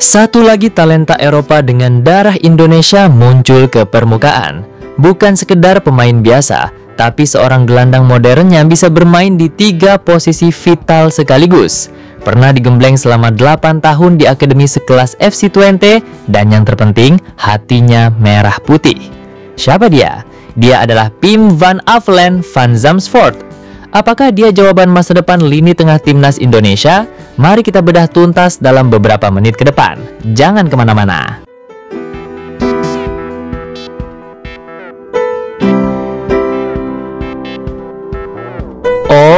Satu lagi talenta Eropa dengan darah Indonesia muncul ke permukaan. Bukan sekedar pemain biasa, tapi seorang gelandang modern yang bisa bermain di 3 posisi vital sekaligus. Pernah digembleng selama 8 tahun di akademi sekelas FC Twente, dan yang terpenting, hatinya merah putih. Siapa dia? Dia adalah Pim van Avelen van Zamsvoort. Apakah dia jawaban masa depan lini tengah timnas Indonesia? Mari kita bedah tuntas dalam beberapa menit ke depan. Jangan kemana-mana.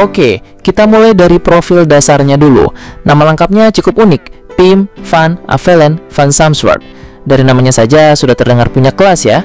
Oke, kita mulai dari profil dasarnya dulu. Nama lengkapnya cukup unik, Pim van Avelen van Zamsvoort. Dari namanya saja sudah terdengar punya kelas ya.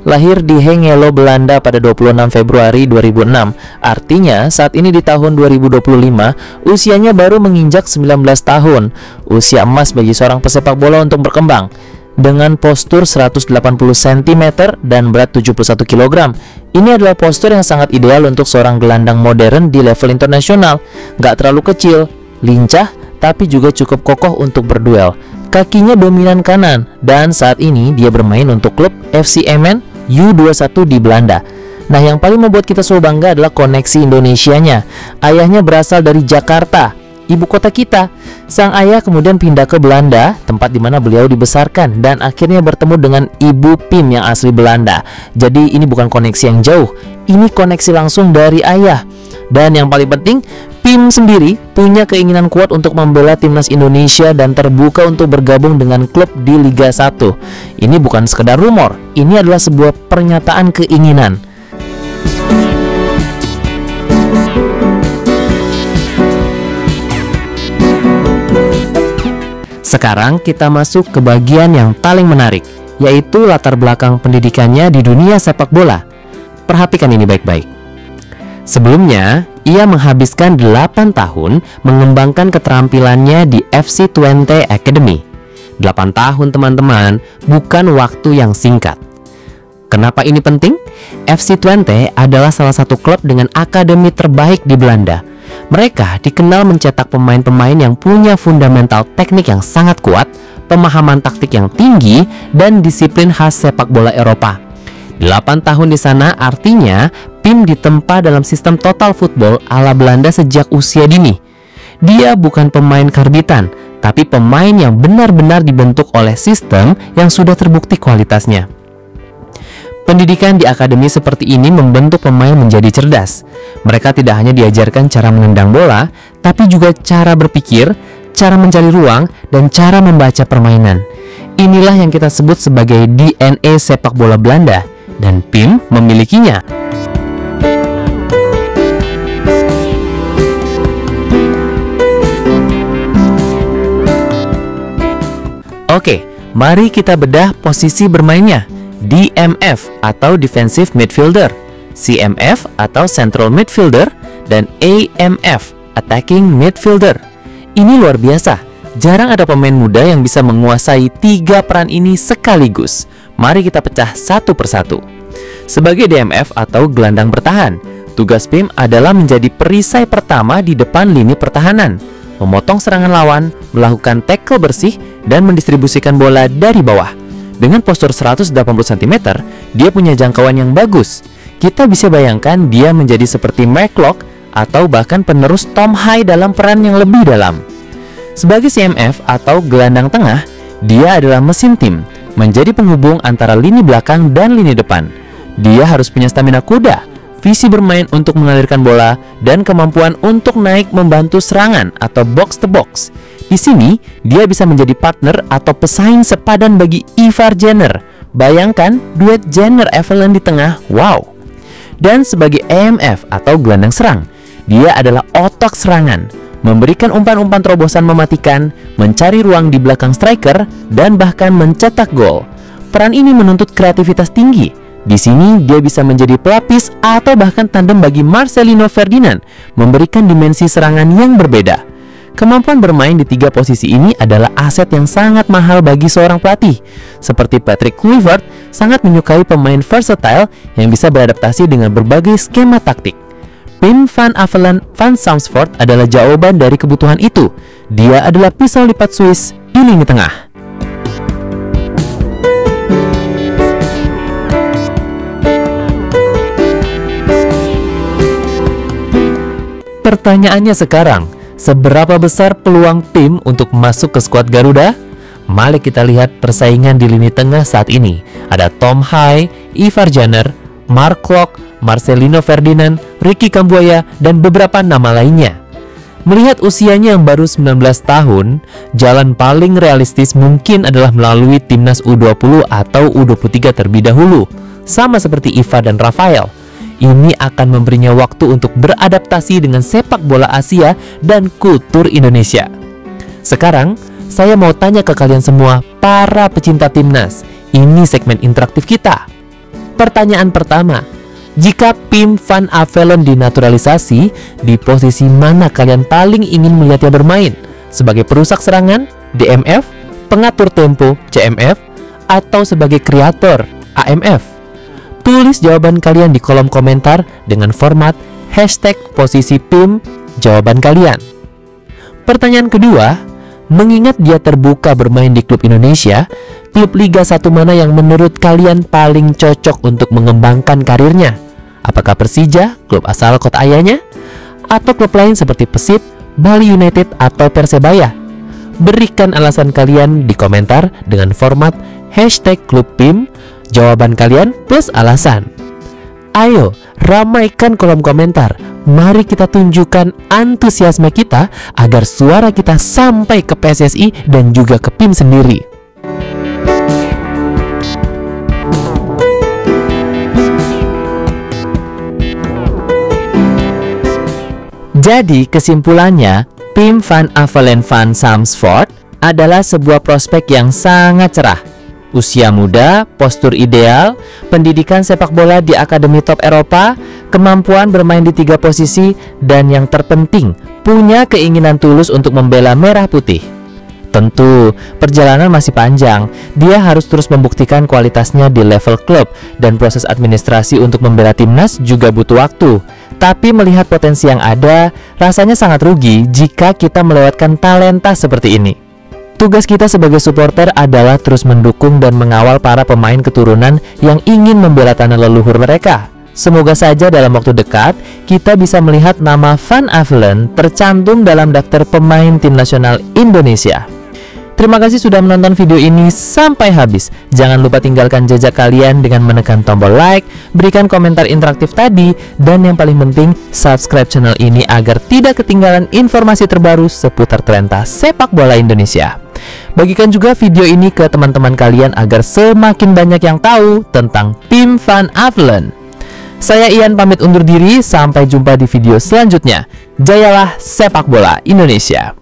Lahir di Hengelo, Belanda pada 26 Februari 2006. Artinya saat ini di tahun 2025 usianya baru menginjak 19 tahun. Usia emas bagi seorang pesepak bola untuk berkembang. Dengan postur 180 cm dan berat 71 kg. Ini adalah postur yang sangat ideal untuk seorang gelandang modern di level internasional. Gak terlalu kecil, lincah, tapi juga cukup kokoh untuk berduel. Kakinya dominan kanan, dan saat ini dia bermain untuk klub FC Emmen U21 di Belanda. Nah, yang paling membuat kita selalu bangga adalah koneksi Indonesianya. Ayahnya berasal dari Jakarta, ibu kota kita. Sang ayah kemudian pindah ke Belanda, tempat di mana beliau dibesarkan, dan akhirnya bertemu dengan ibu Pim yang asli Belanda. Jadi ini bukan koneksi yang jauh, ini koneksi langsung dari ayah. Dan yang paling penting, Pim sendiri punya keinginan kuat untuk membela timnas Indonesia dan terbuka untuk bergabung dengan klub di Liga 1. Ini bukan sekedar rumor, ini adalah sebuah pernyataan keinginan. Sekarang kita masuk ke bagian yang paling menarik, yaitu latar belakang pendidikannya di dunia sepak bola. Perhatikan ini baik-baik. Sebelumnya, ia menghabiskan 8 tahun mengembangkan keterampilannya di FC Twente Academy. 8 tahun teman-teman, bukan waktu yang singkat. Kenapa ini penting? FC Twente adalah salah satu klub dengan akademi terbaik di Belanda. Mereka dikenal mencetak pemain-pemain yang punya fundamental teknik yang sangat kuat, pemahaman taktik yang tinggi, dan disiplin khas sepak bola Eropa. 8 tahun di sana artinya Pim ditempa dalam sistem total football ala Belanda sejak usia dini. Dia bukan pemain karbitan, tapi pemain yang benar-benar dibentuk oleh sistem yang sudah terbukti kualitasnya. Pendidikan di akademi seperti ini membentuk pemain menjadi cerdas. Mereka tidak hanya diajarkan cara menendang bola, tapi juga cara berpikir, cara mencari ruang, dan cara membaca permainan. Inilah yang kita sebut sebagai DNA sepak bola Belanda, dan Pim memilikinya. Oke, mari kita bedah posisi bermainnya. DMF atau Defensive Midfielder, CMF atau Central Midfielder, dan AMF, Attacking Midfielder. Ini luar biasa. Jarang ada pemain muda yang bisa menguasai 3 peran ini sekaligus. Mari kita pecah satu persatu. Sebagai DMF atau gelandang bertahan, tugas Pim adalah menjadi perisai pertama di depan lini pertahanan, memotong serangan lawan, melakukan tackle bersih, dan mendistribusikan bola dari bawah. Dengan postur 180 cm, dia punya jangkauan yang bagus. Kita bisa bayangkan dia menjadi seperti Mark atau bahkan penerus Tom High dalam peran yang lebih dalam. Sebagai CMF atau gelandang tengah, dia adalah mesin tim, menjadi penghubung antara lini belakang dan lini depan. Dia harus punya stamina kuda, visi bermain untuk mengalirkan bola, dan kemampuan untuk naik membantu serangan atau box to box. Di sini, dia bisa menjadi partner atau pesaing sepadan bagi Ivar Jenner. Bayangkan duet Jenner-Avelen di tengah, wow. Dan sebagai AMF atau gelandang serang, dia adalah otak serangan, memberikan umpan-umpan terobosan mematikan, mencari ruang di belakang striker, dan bahkan mencetak gol. Peran ini menuntut kreativitas tinggi. Di sini dia bisa menjadi pelapis atau bahkan tandem bagi Marcelino Ferdinand, memberikan dimensi serangan yang berbeda. Kemampuan bermain di 3 posisi ini adalah aset yang sangat mahal bagi seorang pelatih. Seperti Patrick Kluivert, sangat menyukai pemain versatile yang bisa beradaptasi dengan berbagai skema taktik. Pim van Avelen van Zamsvoort adalah jawaban dari kebutuhan itu. Dia adalah pisau lipat Swiss di lini tengah. Pertanyaannya sekarang, seberapa besar peluang tim untuk masuk ke skuad Garuda? Mari kita lihat persaingan di lini tengah saat ini. Ada Tom Hai, Ivar Janner, Mark Klok, Marcelino Ferdinand, Ricky Kambuaya, dan beberapa nama lainnya. Melihat usianya yang baru 19 tahun, jalan paling realistis mungkin adalah melalui timnas U20 atau U23 terlebih dahulu. Sama seperti Iva dan Rafael. Ini akan memberinya waktu untuk beradaptasi dengan sepak bola Asia dan kultur Indonesia. Sekarang, saya mau tanya ke kalian semua, para pecinta timnas. Ini segmen interaktif kita. Pertanyaan pertama, jika Pim van Avelen dinaturalisasi, di posisi mana kalian paling ingin melihatnya bermain? Sebagai perusak serangan, DMF, pengatur tempo, CMF, atau sebagai kreator, AMF? Tulis jawaban kalian di kolom komentar dengan format #posisi Pim jawaban kalian. Pertanyaan kedua, mengingat dia terbuka bermain di klub Indonesia, klub Liga 1 mana yang menurut kalian paling cocok untuk mengembangkan karirnya? Apakah Persija, klub asal kota ayahnya? Atau klub lain seperti Persib, Bali United, atau Persebaya? Berikan alasan kalian di komentar dengan format #klubpim, jawaban kalian plus alasan. Ayo, ramaikan kolom komentar. Mari kita tunjukkan antusiasme kita agar suara kita sampai ke PSSI dan juga ke PIM sendiri. Jadi kesimpulannya, Pim van Avelen van Amersfoort adalah sebuah prospek yang sangat cerah. Usia muda, postur ideal, pendidikan sepak bola di akademi top Eropa, kemampuan bermain di 3 posisi, dan yang terpenting, punya keinginan tulus untuk membela merah putih. Tentu, perjalanan masih panjang. Dia harus terus membuktikan kualitasnya di level klub, dan proses administrasi untuk membela timnas juga butuh waktu. Tapi melihat potensi yang ada, rasanya sangat rugi jika kita melewatkan talenta seperti ini. Tugas kita sebagai supporter adalah terus mendukung dan mengawal para pemain keturunan yang ingin membela tanah leluhur mereka. Semoga saja dalam waktu dekat, kita bisa melihat nama Van Avelen tercantum dalam daftar pemain tim nasional Indonesia. Terima kasih sudah menonton video ini sampai habis. Jangan lupa tinggalkan jejak kalian dengan menekan tombol like, berikan komentar interaktif tadi, dan yang paling penting, subscribe channel ini agar tidak ketinggalan informasi terbaru seputar talenta sepak bola Indonesia. Bagikan juga video ini ke teman-teman kalian agar semakin banyak yang tahu tentang Pim van Avelen. Saya Ian pamit undur diri, sampai jumpa di video selanjutnya. Jayalah sepak bola Indonesia.